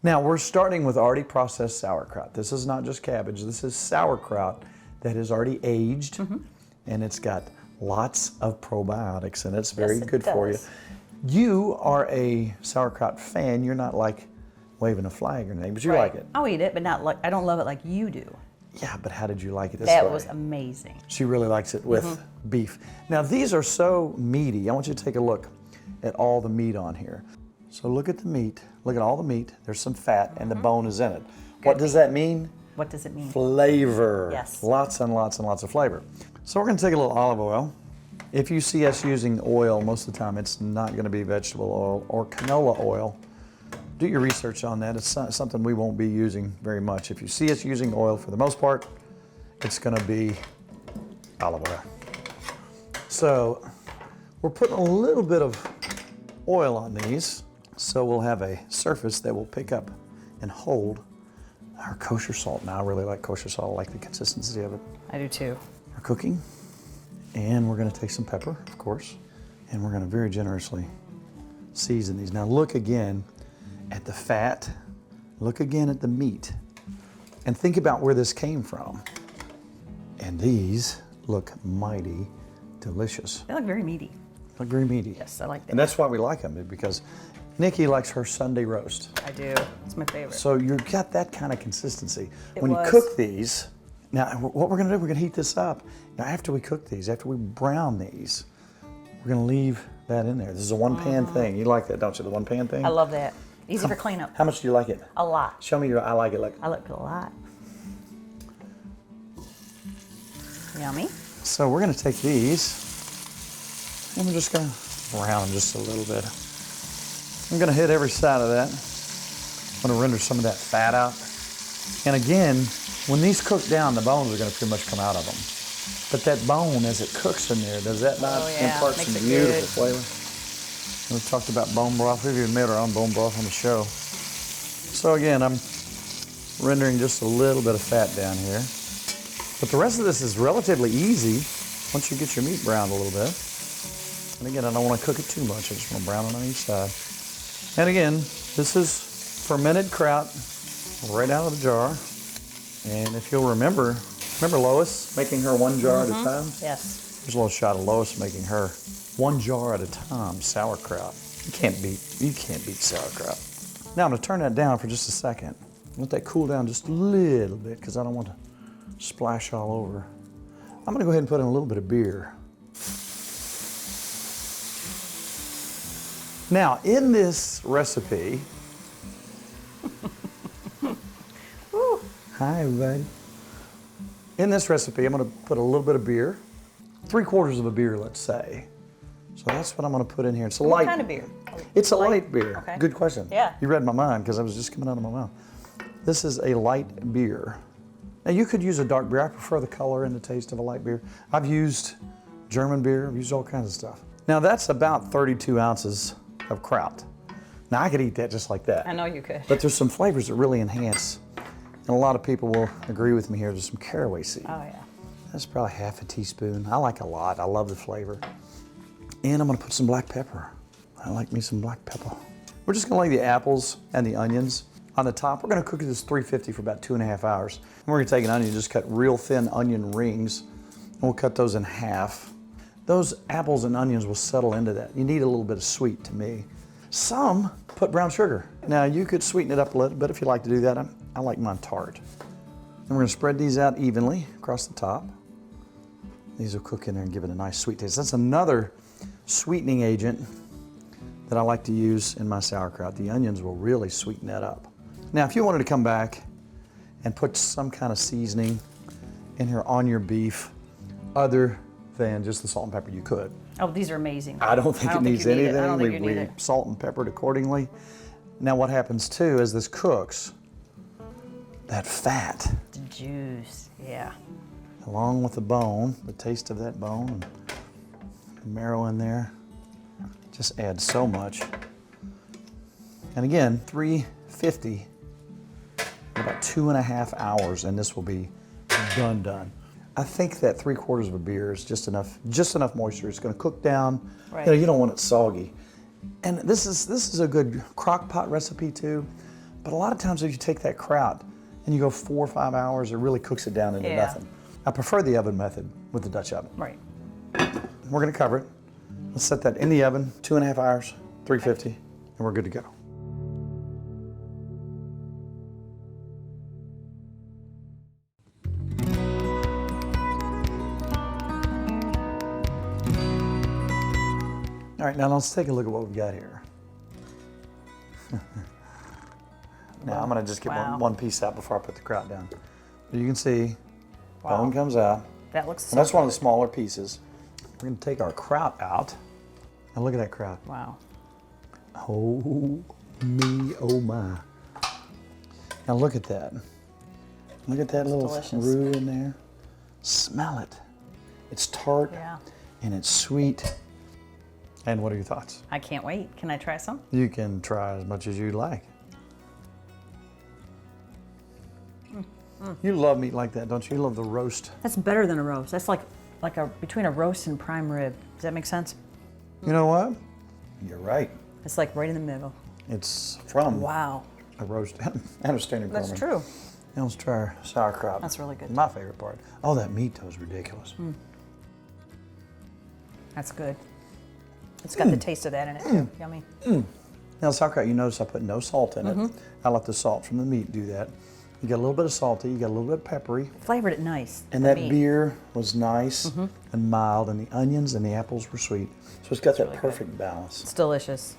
Now we're starting with already processed sauerkraut. This is not just cabbage, this is sauerkraut that is already aged, and it's got lots of probiotics, and it's very good for you. You are a sauerkraut fan. You're not like waving a flag or anything, but you like it. I'll eat it, but not like, I don't love it like you do. Yeah, but how did you like it this way? That was amazing. She really likes it with beef. Now these are so meaty. I want you to take a look at all the meat on here. So look at the meat. Look at all the meat. There's some fat and the bone is in it. What does that mean? What does it mean? Flavor. Yes. Lots and lots and lots of flavor. So we're going to take a little olive oil. If you see us using oil, most of the time it's not going to be vegetable oil or canola oil. Do your research on that. It's something we won't be using very much. If you see us using oil, for the most part, it's going to be olive oil. So we're putting a little bit of oil on these, so we'll have a surface that will pick up and hold our kosher salt. Now I really like kosher salt. I like the consistency of it. I do too. We're cooking, and we're going to take some pepper, of course, and we're going to very generously season these. Now look again at the fat, look again at the meat, and think about where this came from. And these look mighty delicious. They look very meaty. Look very meaty. Yes, I like that. And that's why we like them, because Nikki likes her Sunday roast. I do. It's my favorite. So you've got that kind of consistency. It when was. you cook these, now what we're going to do, we're going to heat this up. Now after we cook these, after we brown these, we're going to leave that in there. This is a one-pan thing. You like that, don't you, the one-pan thing? I love that. Easy for cleanup. How much do you like it? A lot. Show me your I like it. Like. I like it a lot. Yummy. So we're going to take these, and we're just going to brown them just a little bit. I'm going to hit every side of that. I'm going to render some of that fat out. And again, when these cook down, the bones are going to pretty much come out of them. But that bone, as it cooks in there, does that not impart some beautiful flavor? We've talked about bone broth. We've even made our own bone broth on the show. So again, I'm rendering just a little bit of fat down here. But the rest of this is relatively easy once you get your meat browned a little bit. And again, I don't want to cook it too much. I just want to brown it on each side. And again, this is fermented kraut right out of the jar. And if you'll remember Lois making her one jar at a time? Yes. There's a little shot of Lois making her one jar at a time sauerkraut. You can't beat sauerkraut. Now I'm going to turn that down for just a second. Let that cool down just a little bit because I don't want to splash all over. I'm going to go ahead and put in a little bit of beer. Now, in this recipe, hi everybody. In this recipe, I'm going to put a little bit of beer, 3/4 of a beer, let's say. So that's what I'm going to put in here. It's a light. What kind of beer? It's a light beer. Okay. Good question. Yeah. You read my mind because I was just coming out of my mouth. This is a light beer. Now you could use a dark beer. I prefer the color and the taste of a light beer. I've used German beer. I've used all kinds of stuff. Now that's about 32 ounces of kraut. Now I could eat that just like that. I know you could. But there's some flavors that really enhance. And a lot of people will agree with me here. There's some caraway seed. Oh yeah. That's probably half a teaspoon. I like a lot. I love the flavor. And I'm going to put some black pepper. I like me some black pepper. We're just going to lay the apples and the onions on the top. We're going to cook this 350 for about 2.5 hours. And we're going to take an onion and just cut real thin onion rings. And we'll cut those in half. Those apples and onions will settle into that. You need a little bit of sweet to me. Some put brown sugar. Now you could sweeten it up a little bit if you like to do that. I like mine tart. And we're going to spread these out evenly across the top. These will cook in there and give it a nice sweet taste. That's another sweetening agent that I like to use in my sauerkraut. The onions will really sweeten that up. Now, if you wanted to come back and put some kind of seasoning in here on your beef, other than just the salt and pepper, you could. Oh, these are amazing. I don't think it needs anything. I don't think you need We it. salt and peppered accordingly. Now, what happens too as this cooks, that fat, The juice, yeah. along with the bone, the taste of that bone, and the marrow in there, just adds so much. And again, 350, about 2.5 hours, and this will be done. I think that 3/4 of a beer is just enough moisture. It's going to cook down. Right. You don't want it soggy. And this is a good crock pot recipe too. But a lot of times if you take that kraut and you go 4 or 5 hours, it really cooks it down into Yeah. nothing. I prefer the oven method with the Dutch oven. Right. We're gonna cover it. Let's set that in the oven, 2.5 hours, 350, and we're good to go. All right, now let's take a look at what we've got here. Now I'm gonna just get Wow. one piece out before I put the kraut down. But you can see, Wow. bone comes out. That looks so And that's one of the smaller pieces. We're gonna take our kraut out. And look at that kraut. Wow. Oh me, oh my. Now look at that. Look at that little delicious. root in there. Smell it. It's tart Yeah. and it's sweet. And what are your thoughts? I can't wait. Can I try some? You can try as much as you like. You love meat like that, don't you? You love the roast. That's better than a roast. That's like between a roast and prime rib. Does that make sense? You know what? You're right. It's like right in the middle. It's from Wow. a roast and a standard That's Gorman. true. Now let's try our sauerkraut. That's really good. My favorite part. Oh, that meat though is ridiculous. That's good. It's got the taste of that in it too. Yummy. Now sauerkraut, you notice I put no salt in it. I let the salt from the meat do that. You got a little bit of salty, you got a little bit peppery. Flavored it nice. And the that meat. beer was nice and mild, and the onions and the apples were sweet. So it's got that perfect balance. It's delicious.